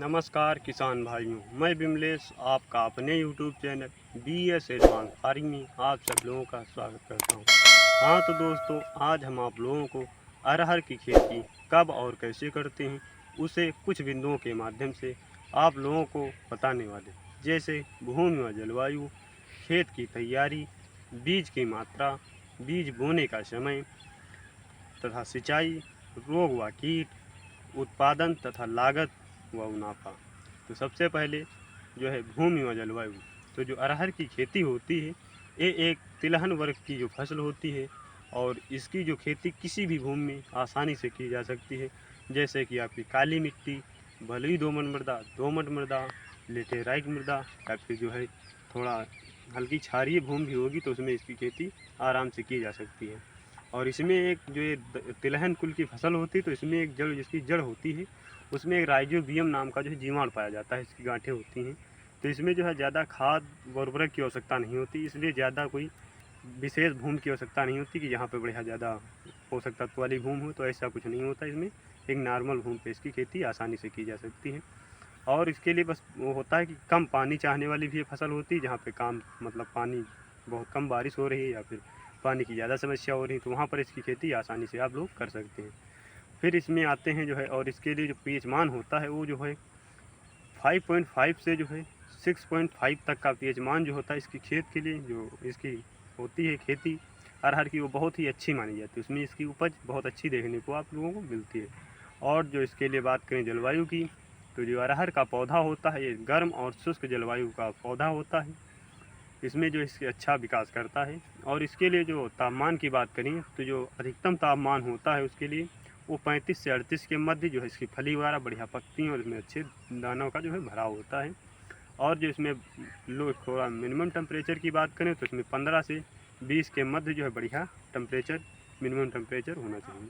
नमस्कार किसान भाइयों, मैं बिमलेश आपका अपने YouTube channel BS advance farming में आप सब लोगों का स्वागत करता हूं। हाँ तो दोस्तों, आज हम आप लोगों को अरहर की खेती कब और कैसे करते हैं उसे कुछ बिंदुओं के माध्यम से आप लोगों को बताने वाले, जैसे भूमि व जलवायु, खेत की तैयारी, बीज की मात्रा, बीज बोने का समय तथा सिंचाई, रोग व कीट, उत्पादन तथा लागत व मुनाफा। तो सबसे पहले जो है भूमि व जलवायु। तो जो अरहर की खेती होती है, ये एक तिलहन वर्ग की जो फसल होती है और इसकी जो खेती किसी भी भूमि में आसानी से की जा सकती है, जैसे कि आपकी काली मिट्टी, बलुई दोमट मृदा, लेटेराइट मृदा, या फिर जो है थोड़ा हल्की क्षारीय भूमि भी होगी तो उसमें इसकी खेती आराम से की जा सकती है। और इसमें एक जो ये तिलहन कुल की फसल होती है, तो इसमें एक जड़, जिसकी जड़ होती है, उसमें एक राइजोबियम नाम का जो है जीवाणु पाया जाता है, इसकी गांठें होती हैं। तो इसमें जो है ज़्यादा खाद व उर्वरक की आवश्यकता नहीं होती, इसलिए ज़्यादा कोई विशेष भूमि की आवश्यकता नहीं होती कि यहाँ पे बढ़िया ज़्यादा पोषक तत्व वाली भूमि हो, तो ऐसा कुछ नहीं होता। इसमें एक नॉर्मल भूमि पे इसकी खेती आसानी से की जा सकती है। और इसके लिए बस वो होता है कि कम पानी चाहने वाली भी ये फसल होती है, जहाँ पे काम मतलब पानी बहुत कम बारिश हो रही है या फिर पानी की ज़्यादा समस्या हो रही है, तो वहाँ पर इसकी खेती आसानी से आप लोग कर सकते हैं। फिर इसमें आते हैं जो है, और इसके लिए जो पीएच मान होता है वो जो है 5.5 से जो है 6.5 तक का पीएच मान जो होता है इसकी खेत के लिए जो इसकी होती है खेती अरहर की, वो बहुत ही अच्छी मानी जाती है। उसमें इसकी उपज बहुत अच्छी देखने को आप लोगों को मिलती है। और जो इसके लिए बात करें जलवायु की, तो जो अरहर का पौधा होता है ये गर्म और शुष्क जलवायु का पौधा होता है। इसमें जो इसके अच्छा विकास करता है। और इसके लिए जो तापमान की बात करें तो जो अधिकतम तापमान होता है उसके लिए वो 35 से 38 के मध्य जो है इसकी फली वगैरह बढ़िया पकती हैं और इसमें अच्छे दानों का जो है भराव होता है। और जो इसमें लो थोड़ा मिनिमम टेम्परेचर की बात करें तो इसमें 15 से 20 के मध्य जो है बढ़िया टेम्परेचर, मिनिमम टेम्परेचर होना चाहिए।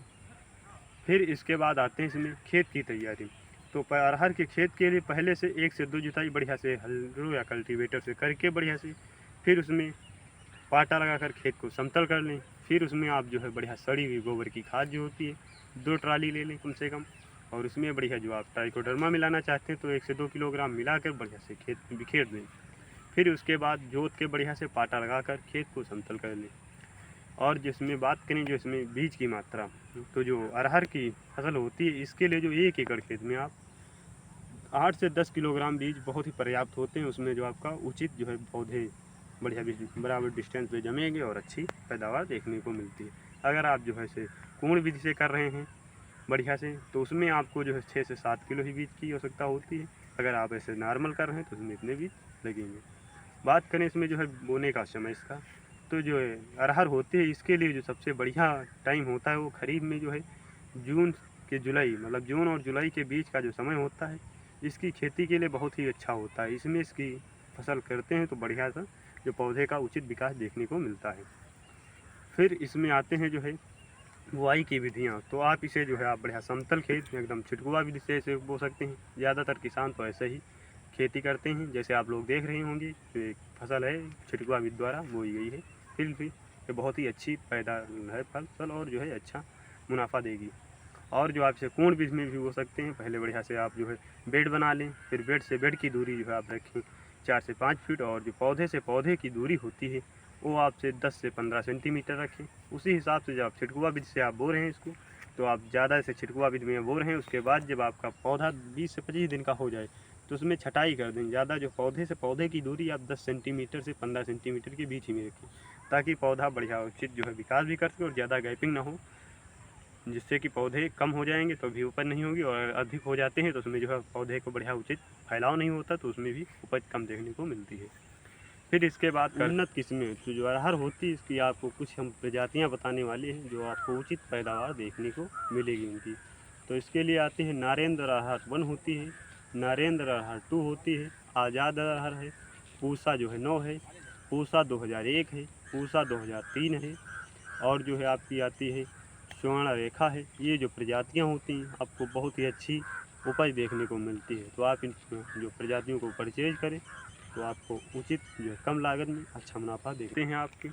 फिर इसके बाद आते हैं इसमें खेत की तैयारी। तो अरहर के खेत के लिए पहले से 1 से 2 जुताई बढ़िया से हल्लू या कल्टीवेटर से करके बढ़िया से फिर उसमें पाटा लगाकर खेत को समतल कर लें। फिर उसमें आप जो है बढ़िया सड़ी हुई गोबर की खाद जो होती है 2 ट्राली ले लें कम से कम। और उसमें बढ़िया जो आप ट्राइकोडर्मा मिलाना चाहते हैं तो 1 से 2 किलोग्राम मिलाकर बढ़िया से खेत में बिखेर दें। फिर उसके बाद जोत के बढ़िया से पाटा लगाकर खेत को समतल कर लें। और जिसमें बात करें जो इसमें बीज की मात्रा, तो जो अरहर की फसल होती है इसके लिए जो 1 एकड़ खेत में आप 8 से 10 किलोग्राम बीज बहुत ही पर्याप्त होते हैं। उसमें जो आपका उचित जो है पौधे बढ़िया बराबर डिस्टेंस पे जमेंगे और अच्छी पैदावार देखने को मिलती है। अगर आप जो है से कुंड विधि से कर रहे हैं बढ़िया से, तो उसमें आपको जो है 6 से 7 किलो ही बीज की आवश्यकता होती है। अगर आप ऐसे नॉर्मल कर रहे हैं तो उसमें इतने बीज लगेंगे। बात करें इसमें जो है बोने का समय इसका, तो जो है अरहर होती है इसके लिए जो सबसे बढ़िया टाइम होता है वो खरीफ में जो है जून के जुलाई, मतलब जून और जुलाई के बीच का जो समय होता है इसकी खेती के लिए बहुत ही अच्छा होता है। इसमें इसकी फसल करते हैं तो बढ़िया सा जो पौधे का उचित विकास देखने को मिलता है। फिर इसमें आते हैं जो है बुआई की विधियाँ। तो आप इसे जो है आप बढ़िया समतल खेत एकदम छिटकुआ विधि से इसे बो सकते हैं। ज़्यादातर किसान तो ऐसे ही खेती करते हैं, जैसे आप लोग देख रहे होंगे तो एक फसल है छिटकुआ विधि द्वारा बोई गई है। फिर भी ये बहुत ही अच्छी पैदा है फसल और जो है अच्छा मुनाफा देगी। और जो आप इसे कोण बीज में भी बो सकते हैं। पहले बढ़िया से आप जो है बेड बना लें, फिर बेड से बेड की दूरी जो है आप रखें 4 से 5 फीट, और जो पौधे से पौधे की दूरी होती है वो आपसे 10 से 15 सेंटीमीटर रखें। उसी हिसाब से जब आप छिटकुआ बीज से आप बो रहे हैं इसको, तो आप ज़्यादा से छिटकुआ बीज में बो रहे हैं। उसके बाद जब आपका पौधा 20 से 25 दिन का हो जाए तो उसमें छटाई कर दें। ज़्यादा जो पौधे से पौधे की दूरी आप 10 सेंटीमीटर से 15 सेंटीमीटर के बीच ही में रखें, ताकि पौधा बढ़िया उचित जो है विकास भी कर सके और ज़्यादा गैपिंग ना हो, जिससे कि पौधे कम हो जाएंगे तो भी उपज नहीं होगी, और अधिक हो जाते हैं तो उसमें जो है पौधे को बढ़िया उचित फैलाव नहीं होता, तो उसमें भी उपज कम देखने को मिलती है। फिर इसके बाद उन्नत किस्में, तो जो अरहर होती है इसकी आपको कुछ हम प्रजातियां बताने वाले हैं जो आपको उचित पैदावार देखने को मिलेगी उनकी। तो इसके लिए आते हैं नारेंद्र अरहर 1 होती है, नारेंद्र अरहर 2 होती है, आज़ाद अरहर है, पूसा जो है 9 है, पूसा 2001 है, पूसा 2003 है, और जो है आपकी आती है स्वर्ण रेखा है। ये जो प्रजातियां होती हैं आपको बहुत ही अच्छी उपज देखने को मिलती है। तो आप इन जो प्रजातियों को परचेज करें तो आपको उचित जो है कम लागत में अच्छा मुनाफा देखते हैं। आपके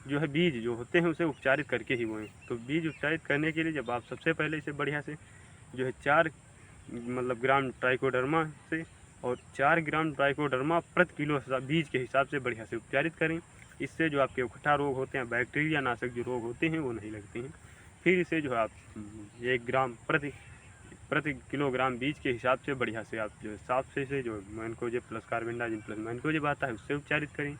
जो है बीज जो होते हैं उसे उपचारित करके ही बोएं। तो बीज उपचारित करने के लिए जब आप सबसे पहले इसे बढ़िया से जो है 4 मतलब ग्राम ट्राइकोडर्मा से और 4 ग्राम ट्राइकोडर्मा प्रति किलो बीज के हिसाब से बढ़िया से उपचारित करें। इससे जो आपके उकठा रोग होते हैं, बैक्टीरिया नाशक जो रोग होते हैं वो नहीं लगते हैं। फिर इसे जो है आप 1 ग्राम प्रति किलोग्राम बीज के हिसाब से बढ़िया से आप जो साफ से जो mancozeb plus carbendazim plus mancozeb आता है उससे उपचारित करें।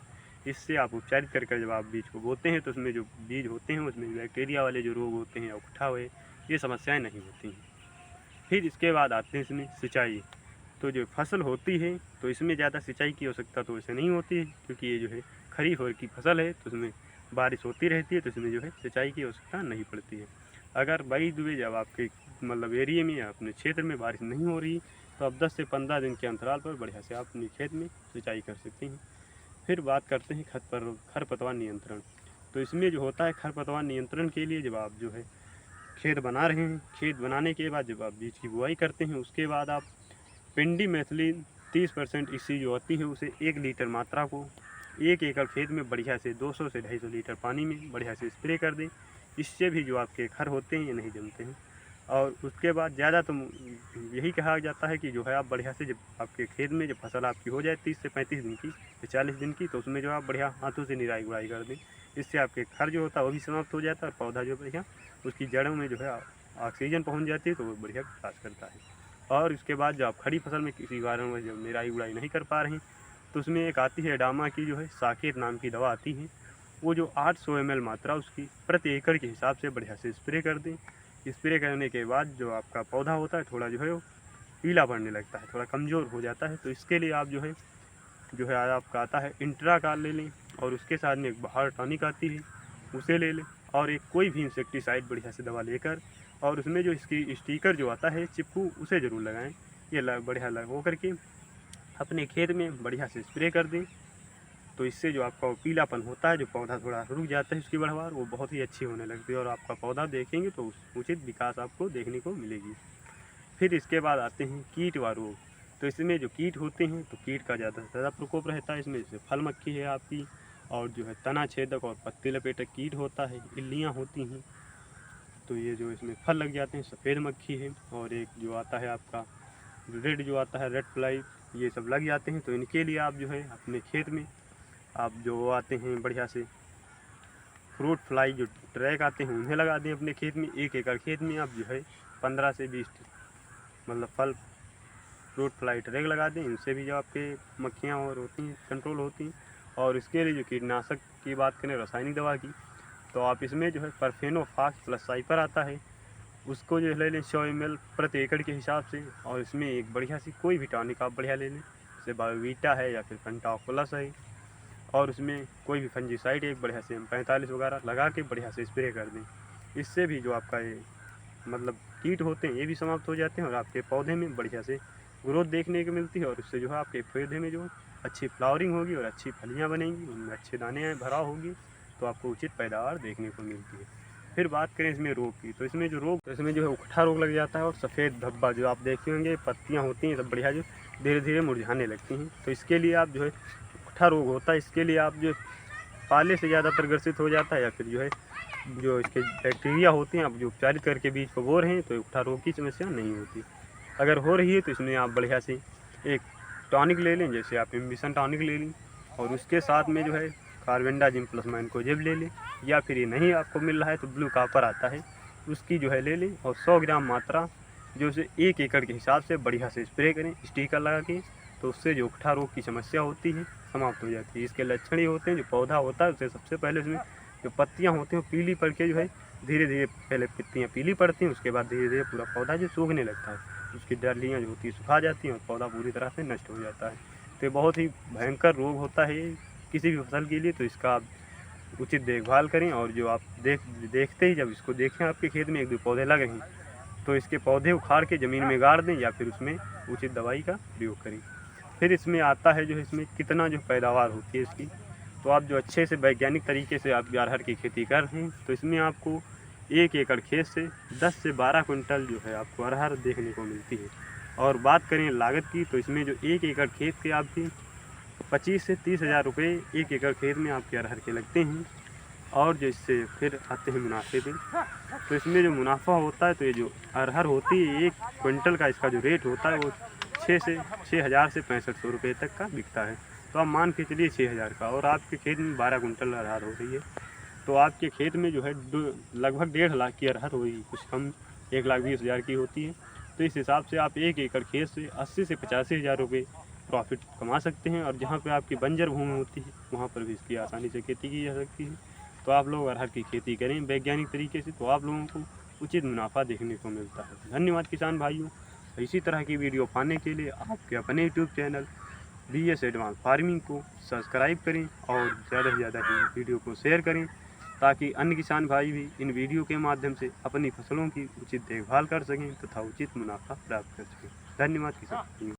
इससे आप उपचारित करके जब आप बीज को बोते हैं तो उसमें जो बीज होते हैं उसमें बैक्टीरिया वाले जो रोग होते हैं, उकठा हुए, ये समस्याएं नहीं होती हैं। फिर इसके बाद आते हैं इसमें सिंचाई। तो जो फसल होती है तो इसमें ज़्यादा सिंचाई की आवश्यकता तो वैसे नहीं होती है, क्योंकि ये जो है खरीफ की फसल है तो उसमें बारिश होती रहती है, तो इसमें जो है सिंचाई की आवश्यकता नहीं पड़ती है। अगर बाई दुबे जब आपके मतलब एरिए में या अपने क्षेत्र में बारिश नहीं हो रही तो आप 10 से 15 दिन के अंतराल पर बढ़िया से आप अपने खेत में सिंचाई कर सकते हैं। फिर बात करते हैं खरपतवार नियंत्रण। तो इसमें जो होता है खरपतवार नियंत्रण के लिए जब आप जो है खेत बना रहे हैं, खेत बनाने के बाद जब आप बीज की बुआई करते हैं उसके बाद आप पेंडिमेथिलिन 30% ईसी जो होती है उसे 1 लीटर मात्रा को 1 एकड़ खेत में बढ़िया से 200 से 250 लीटर पानी में बढ़िया से स्प्रे कर दें। इससे भी जो आपके खर होते हैं ये नहीं जमते हैं। और उसके बाद ज़्यादा तो यही कहा जाता है कि जो है आप बढ़िया से जब आपके खेत में जब फसल आपकी हो जाए 30 से 35 दिन की या 40 दिन की, तो उसमें जो आप बढ़िया हाथों से निराई गुड़ाई कर दें। इससे आपके खर जो होता है वो भी समाप्त हो जाता है और पौधा जो बढ़िया उसकी जड़ों में जो है ऑक्सीजन पहुँच जाती है तो वो बढ़िया विकास करता है। और उसके बाद जो आप खड़ी फसल में किसी कारण में जब निराई गुड़ाई नहीं कर पा रहे हैं तो उसमें एक आती है डामा की जो है साकेत नाम की दवा आती है, वो जो 800 ml मात्रा उसकी प्रति एकड़ के हिसाब से बढ़िया से स्प्रे कर दें। स्प्रे करने के बाद जो आपका पौधा होता है थोड़ा जो है वो पीला पड़ने लगता है, थोड़ा कमज़ोर हो जाता है, तो इसके लिए आप जो है आपका आता है इंट्राकाल ले लें और उसके साथ में एक बाहर टॉनिक आती है उसे ले लें और एक कोई भी इंसेक्टिसाइड बढ़िया से दवा लेकर और उसमें जो इसकी स्टिकर जो आता है चिपकू उसे ज़रूर लगाएं। ये बढ़िया लगो करके अपने खेत में बढ़िया से स्प्रे कर दें। तो इससे जो आपका पीलापन होता है, जो पौधा थोड़ा रुक जाता है उसकी बढ़वार, वो बहुत ही अच्छी होने लगती है और आपका पौधा देखेंगे तो उचित विकास आपको देखने को मिलेगी। फिर इसके बाद आते हैं कीट व रोग। तो इसमें जो कीट होते हैं तो कीट का ज़्यादा से ज़्यादा प्रकोप रहता है। इसमें जैसे फल मक्खी है आपकी और जो है तना छेदक और पत्ती लपेटक कीट होता है, इल्लियाँ होती हैं, तो ये जो इसमें फल लग जाते हैं, सफ़ेद मक्खी है और एक जो आता है आपका रेड जो आता है रेड फ्लाई, ये सब लग जाते हैं। तो इनके लिए आप जो है अपने खेत में आप जो आते हैं बढ़िया से फ्रूट फ्लाई जो ट्रैक आते हैं उन्हें लगा दें अपने खेत में। 1 एकड़ खेत में आप जो है 15 से 20 मतलब फल फ्रूट फ्लाई ट्रैक लगा दें। इनसे भी जो आपके मक्खियाँ और होती हैं कंट्रोल होती हैं। और इसके लिए जो कीटनाशक की बात करें रासायनिक दवा की, तो आप इसमें जो है परफेनोफास प्लस साइपर आता है उसको जो ले लें 100 ml प्रति एकड़ के हिसाब से। और इसमें एक बढ़िया सी कोई भी टॉनिक आप बढ़िया ले लें, जैसे बायोवीटा है या फिर पेंटाफोलस है, और उसमें कोई भी फंजीसाइड एक बढ़िया से M45 वगैरह लगा के बढ़िया से स्प्रे कर दें। इससे भी जो आपका ये मतलब कीट होते हैं ये भी समाप्त हो जाते हैं और आपके पौधे में बढ़िया से ग्रोथ देखने को मिलती है। और उससे जो है आपके पौधे में जो अच्छी फ्लावरिंग होगी और अच्छी फलियाँ बनेंगी, उनमें अच्छे दाने भराव होगी, तो आपको उचित पैदावार देखने को मिलती है। फिर बात करें इसमें रोग की, तो इसमें जो है उकठा रोग लग जाता है और सफ़ेद धब्बा जो आप देखे होंगे पत्तियाँ होती हैं सब बढ़िया जो धीरे धीरे मुरझाने लगती हैं। तो इसके लिए आप जो है उकठा रोग होता है, इसके लिए आप जो पाले से ज़्यादा ग्रसित हो जाता है या फिर जो है जो इसके बैक्टीरिया होते हैं आप जो उपचारित करके बीज को बो रहे हैं तो उकठा रोग की समस्या नहीं होती। अगर हो रही है तो इसमें आप बढ़िया से एक टॉनिक ले लें, जैसे आप एम्बिशन टॉनिक ले लें और उसके साथ में जो है कार्बेंडाजिम प्लस मैनकोजेब ले लें, या फिर ये नहीं आपको मिल रहा है तो ब्लू कॉपर आता है उसकी जो है ले लें और 100 ग्राम मात्रा जो उसे 1 एकड़ के हिसाब से बढ़िया से स्प्रे करें स्टिकर लगा के। तो उससे जो उकठा रोग की समस्या होती है समाप्त हो जाती है। इसके लक्षण ये होते हैं, जो पौधा होता है उसे सबसे पहले उसमें जो पत्तियाँ होती हैं पीली पड़ के जो है धीरे धीरे पहले पत्तियाँ पीली पड़ती हैं, उसके बाद धीरे धीरे पूरा पौधा जो सूखने लगता है, उसकी डालियाँ जो होती है सुखा जाती हैं और पौधा पूरी तरह से नष्ट हो जाता है। तो ये बहुत ही भयंकर रोग होता है किसी भी फसल के लिए। तो इसका आप उचित देखभाल करें और जो आप देखते ही जब इसको देखें आपके खेत में 1-2 पौधे लग रहे हैं तो इसके पौधे उखाड़ के ज़मीन में गाड़ दें या फिर उसमें उचित दवाई का प्रयोग करें। फिर इसमें आता है जो इसमें कितना जो पैदावार होती है इसकी, तो आप जो अच्छे से वैज्ञानिक तरीके से आप अरहर की खेती कर रहे हैं तो इसमें आपको 1 एकड़ खेत से 10 से 12 कुंटल जो है आपको अरहर देखने को मिलती है। और बात करें लागत की, तो इसमें जो 1 एकड़ खेत के आपके 25 से 30 हज़ार रुपये 1 एकड़ खेत में आपके अरहर के लगते हैं। और जिससे फिर आते हैं मुनाफे पे। तो इसमें जो मुनाफा होता है, तो ये जो अरहर होती है 1 क्विंटल का इसका जो रेट होता है वो 6,000 से 6500 रुपये तक का बिकता है। तो आप मान के चलिए 6000 का, और आपके खेत में 12 कुंटल अरहर हो रही है, तो आपके खेत में जो है लगभग 1.5 लाख की अरहर होगी, कुछ कम 1,20,000 की होती है। तो इस हिसाब से आप 1 एकड़ खेत से 80 से 85 हज़ार रुपये प्रॉफिट कमा सकते हैं। और जहाँ पे आपकी बंजर भूमि होती है वहाँ पर भी इसकी आसानी से खेती की जा सकती है। तो आप लोग अरहर की खेती करें वैज्ञानिक तरीके से, तो आप लोगों को उचित मुनाफा देखने को मिलता है। धन्यवाद किसान भाइयों। इसी तरह की वीडियो पाने के लिए आपके अपने YouTube channel BS advance farming को सब्सक्राइब करें और ज़्यादा से ज़्यादा ही वीडियो को शेयर करें, ताकि अन्य किसान भाई भी इन वीडियो के माध्यम से अपनी फसलों की उचित देखभाल कर सकें तथा उचित मुनाफा प्राप्त कर सकें। धन्यवाद किसान।